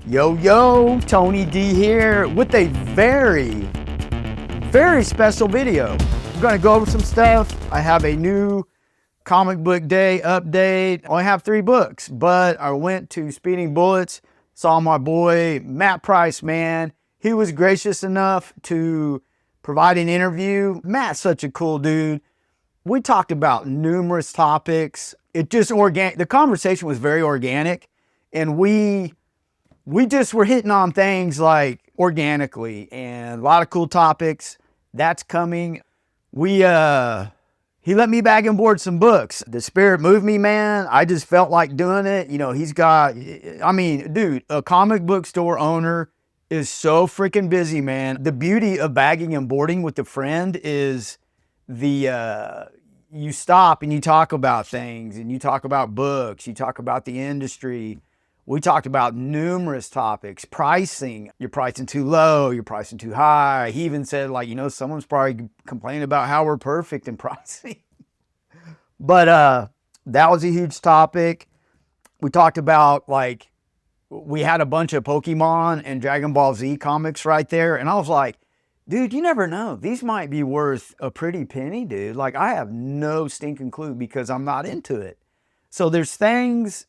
Yo, Tony D here with a very special video. I'm gonna go over some stuff. I have a new comic book day update. I only have 3 books, but I went to Speeding Bullets, saw my boy Matt Price, man. He was gracious enough to provide an interview. Matt's such a cool dude. We talked about numerous topics. The conversation was very organic, and we just were hitting on things like organically and a lot of cool topics. That's coming. He let me bag and board some books. The spirit moved me, man. I just felt like doing it. You know, dude, a comic book store owner is so freaking busy, man. The beauty of bagging and boarding with a friend is you stop and you talk about things, and you talk about books, you talk about the industry. We talked about numerous topics. Pricing. You're pricing too low. You're pricing too high. He even said, like, someone's probably complaining about how we're perfect in pricing. But that was a huge topic. We talked about, like, we had a bunch of Pokemon and Dragon Ball Z comics right there. And I was like, dude, you never know. These might be worth a pretty penny, dude. Like, I have no stinking clue because I'm not into it. So there's things...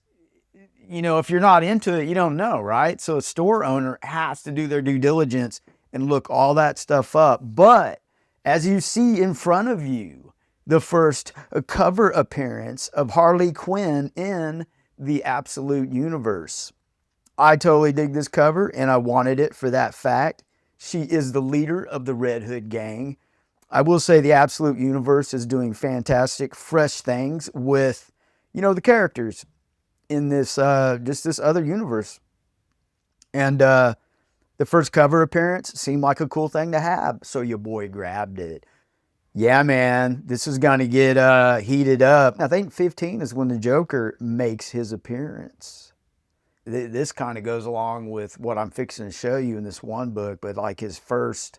if you're not into it, you don't know, right? So a store owner has to do their due diligence and look all that stuff up. But as you see in front of you, the first cover appearance of Harley Quinn in the Absolute Universe. I totally dig this cover, and I wanted it for that fact. She is the leader of the Red Hood gang. I will say the Absolute Universe is doing fantastic, fresh things with, the characters in this this other universe. And the first cover appearance seemed like a cool thing to have, so your boy grabbed it. Yeah, man, this is gonna get heated up. I think 15 is when the Joker makes his appearance. This kind of goes along with what I'm fixing to show you in this one book, but like his first,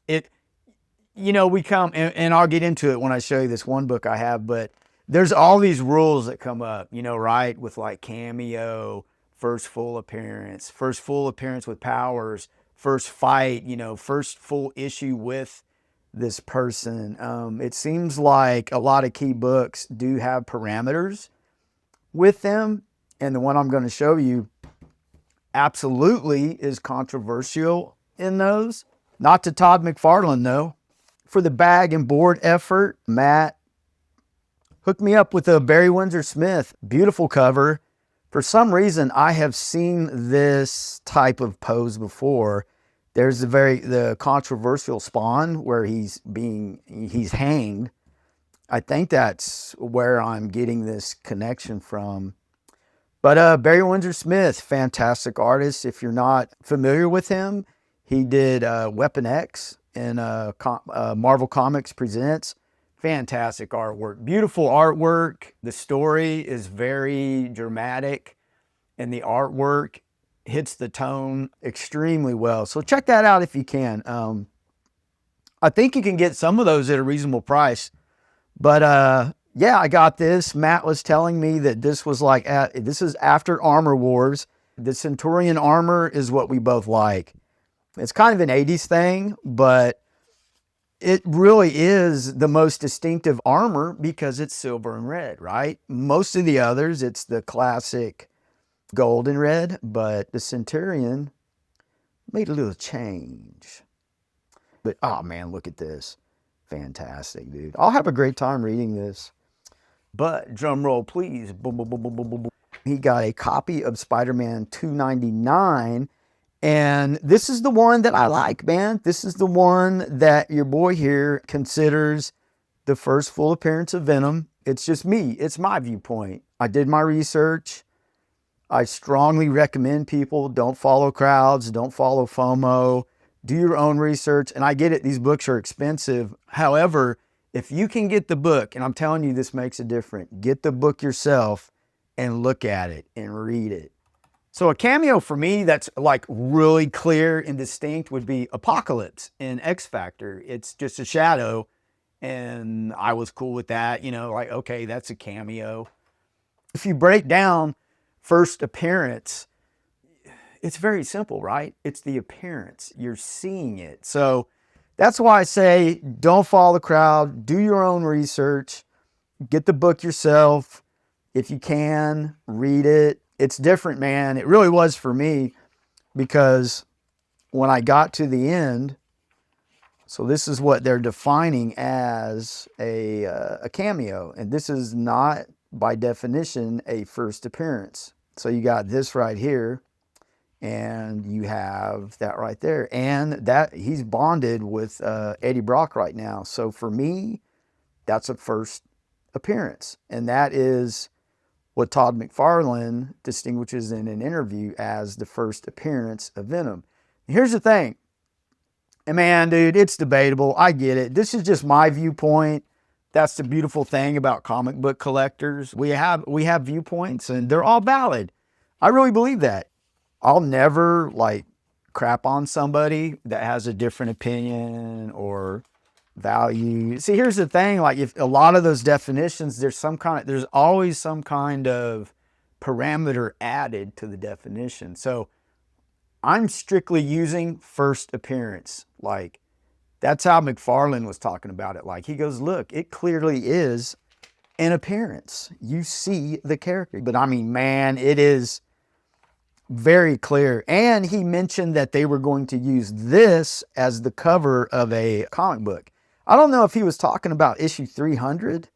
we come, and I'll get into it when I show you this one book I have, but there's all these rules that come up, right? With like cameo, first full appearance with powers, first fight, first full issue with this person. It seems like a lot of key books do have parameters with them. And the one I'm going to show you absolutely is controversial in those. Not to Todd McFarlane, though. For the bag and board effort, Matt hooked me up with a Barry Windsor-Smith. Beautiful cover. For some reason, I have seen this type of pose before. There's the controversial Spawn where he's hanged. I think that's where I'm getting this connection from. But Barry Windsor-Smith, fantastic artist. If you're not familiar with him, he did Weapon X in Marvel Comics Presents. Fantastic artwork, beautiful artwork. The story is very dramatic, and the artwork hits the tone extremely well. So check that out if you can. I think you can get some of those at a reasonable price. But yeah, I got this. Matt was telling me that this was this is after Armor Wars. The Centurion armor is what we both like. It's kind of an 80s thing, but it really is the most distinctive armor because it's silver and red, right? Most of the others, it's the classic gold and red, but the Centurion made a little change. But, oh man, look at this. Fantastic, dude. I'll have a great time reading this. But, drum roll, please. Boom, boom, boom, boom, boom, boom. He got a copy of Spider-Man 299. And this is the one that I like, man. This is the one that your boy here considers the first full appearance of Venom. It's just me. It's my viewpoint. I did my research. I strongly recommend people don't follow crowds, don't follow FOMO. Do your own research. And I get it, these books are expensive. However, if you can get the book, and I'm telling you this makes a difference, get the book yourself and look at it and read it. So a cameo for me that's like really clear and distinct would be Apocalypse in X Factor. It's just a shadow, and I was cool with that. Like, okay, that's a cameo. If you break down first appearance, It's very simple, right? It's the appearance. You're seeing it. So that's why I say don't follow the crowd. Do your own research. Get the book yourself. If you can, read it. It's different, man. It really was for me, because when I got to the end, so this is what they're defining as a cameo. And this is not, by definition, a first appearance. So you got this right here, and you have that right there. And that he's bonded with Eddie Brock right now. So for me, that's a first appearance. And that is what Todd McFarlane distinguishes in an interview as the first appearance of Venom. Here's the thing. And man, dude, it's debatable. I get it. This is just my viewpoint. That's the beautiful thing about comic book collectors. We have viewpoints, and they're all valid. I really believe that. I'll never like crap on somebody that has a different opinion or value. See, here's the thing. Like, if a lot of those definitions, there's always some kind of parameter added to the definition. So I'm strictly using first appearance. Like, that's how McFarlane was talking about it. Like, he goes, look, it clearly is an appearance. You see the character. But I mean, man, it is very clear. And he mentioned that they were going to use this as the cover of a comic book. I don't know if he was talking about issue 300,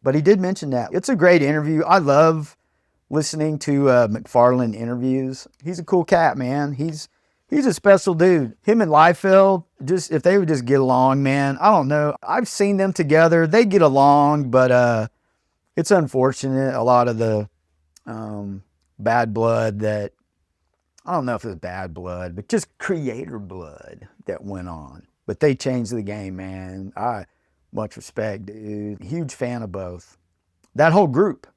but he did mention that. It's a great interview. I love listening to McFarlane interviews. He's a cool cat, man. He's a special dude. Him and Liefeld, just if they would just get along, man. I don't know. I've seen them together. They get along, but it's unfortunate. A lot of the bad blood that, I don't know if it was bad blood, but just creator blood that went on. But they changed the game, man. Much respect, dude. Huge fan of both. That whole group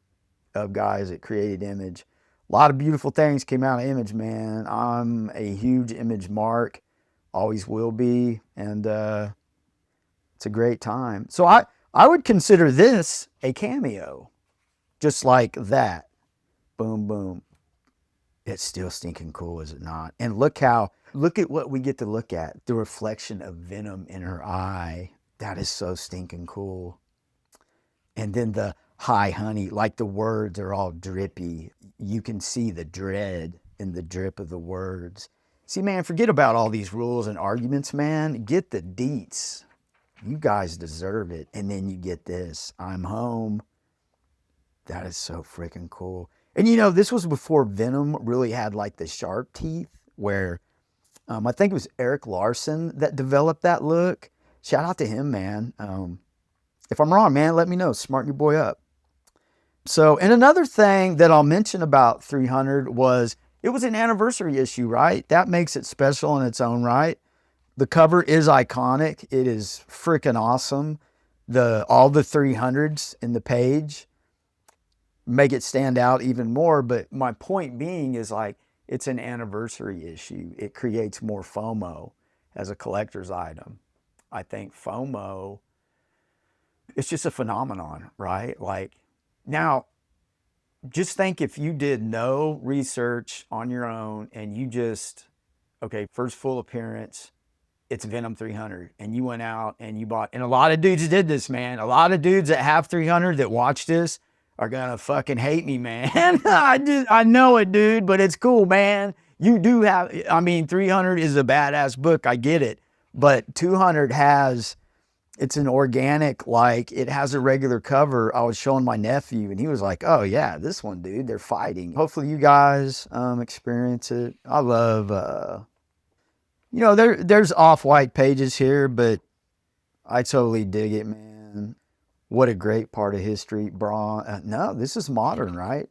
of guys that created Image. A lot of beautiful things came out of Image, man. I'm a huge Image mark. Always will be. And it's a great time. So I would consider this a cameo. Just like that. Boom, boom. It's still stinking cool, is it not? And look at what we get to look at. The reflection of Venom in her eye. That is so stinking cool. And then the hi, honey, like the words are all drippy. You can see the dread in the drip of the words. See, man, forget about all these rules and arguments, man. Get the deets. You guys deserve it. And then you get this. I'm home. That is so freaking cool. And you know, this was before Venom really had like the sharp teeth, where I think it was Eric Larson that developed that look. Shout out to him, man. If I'm wrong, man, let me know. Smarten your boy up. So, and another thing that I'll mention about 300 was it was an anniversary issue, right? That makes it special in its own right. The cover is iconic. It is freaking awesome. All the 300s in the page make it stand out even more. But my point being is, like, it's an anniversary issue. It creates more FOMO as a collector's item. I think FOMO, it's just a phenomenon, right? Like, now, just think if you did no research on your own and you just, okay, first full appearance, it's Venom 300, and you went out and you bought, and a lot of dudes did this, man. A lot of dudes that have 300 that watch this are gonna fucking hate me, man. I know it, dude, but it's cool, man. You do have, I mean, 300 is a badass book, I get it, but 200 it's an organic, like, it has a regular cover. I was showing my nephew, and he was like, oh yeah, this one, dude, they're fighting. Hopefully you guys experience it. I love, you know, there's off-white pages here, but I totally dig it, man. What a great part of history. No, this is modern, right?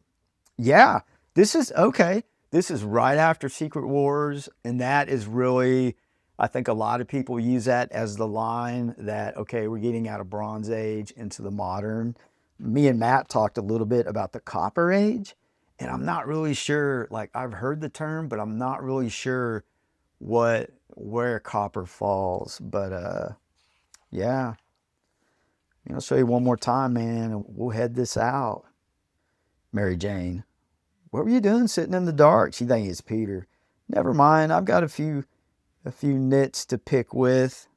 Yeah, this is, okay. This is right after Secret Wars, and that is really, I think a lot of people use that as the line that, okay, we're getting out of Bronze Age into the modern. Me and Matt talked a little bit about the Copper Age, and I'm not really sure, like, I've heard the term, but I'm not really sure where copper falls. But yeah. I'll show you one more time, man, and we'll head this out. Mary Jane, what were you doing sitting in the dark? She thinks it's Peter. Never mind. I've got a few nits to pick with.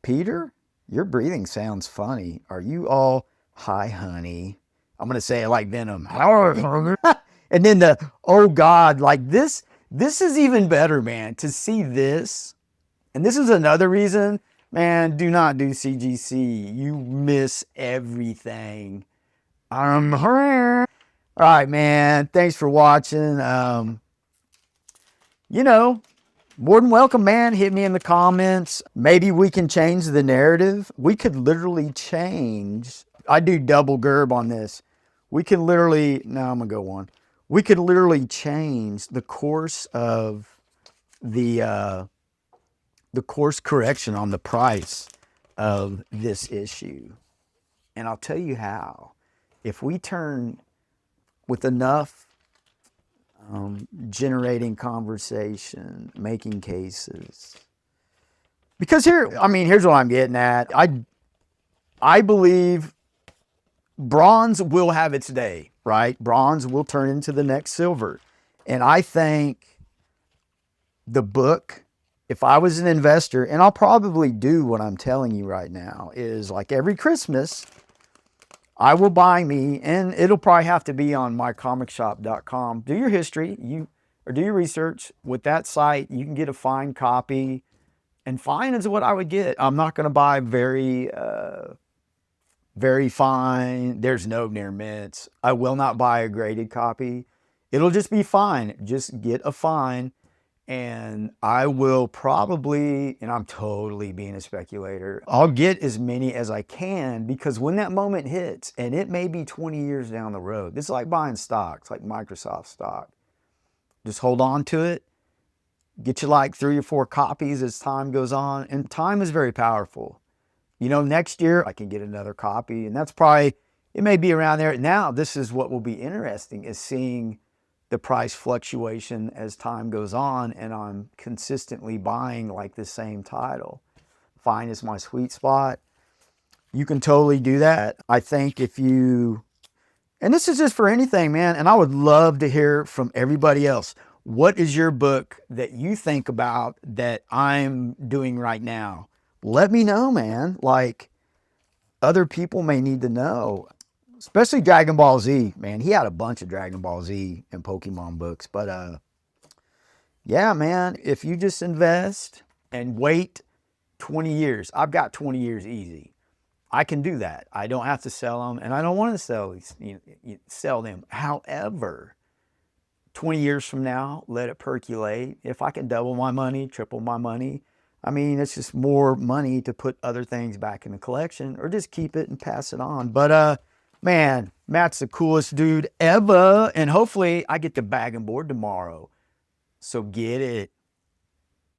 Peter, your breathing sounds funny. Are you all hi, honey? I'm gonna say it like Venom. And then the oh God, like this is even better, man. To see this, and this is another reason, man. Do not do CGC. You miss everything. All right, man. Thanks for watching. More than welcome, man. Hit me in the comments. Maybe we can change the narrative. We could literally change. I do double gerb on this. We can literally, now I'm going to go on. We could literally change the course of the course correction on the price of this issue. And I'll tell you how. If we turn with enough generating conversation, making cases. Because here's what I'm getting at. I believe bronze will have its day, right? Bronze will turn into the next silver. And I think the book, if I was an investor, and I'll probably do what I'm telling you right now, is like every Christmas, I will buy me, and it'll probably have to be on mycomicshop.com. Do your history, or do your research. With that site, you can get a fine copy, and fine is what I would get. I'm not going to buy very fine. There's no near mints. I will not buy a graded copy. It'll just be fine. Just get a fine. And I will probably, and I'm totally being a speculator, I'll get as many as I can, because when that moment hits, and it may be 20 years down the road, this is like buying stocks, like Microsoft stock. Just hold on to it. Get you like 3 or 4 copies as time goes on. And time is very powerful. Next year I can get another copy, and that's probably, it may be around there. Now, this is what will be interesting, is seeing the price fluctuation as time goes on, and I'm consistently buying like the same title. Fine is my sweet spot. You can totally do that. I think if you, and this is just for anything, man, and I would love to hear from everybody else. What is your book that you think about that I'm doing right now? Let me know, man. Like, other people may need to know. Especially Dragon Ball Z, man. He had a bunch of Dragon Ball Z and Pokemon books. But, yeah, man, if you just invest and wait 20 years, I've got 20 years easy. I can do that. I don't have to sell them, and I don't want to sell them. However, 20 years from now, let it percolate. If I can double my money, triple my money, it's just more money to put other things back in the collection, or just keep it and pass it on. But, man, Matt's the coolest dude ever. And hopefully I get the bag and board tomorrow. So get it.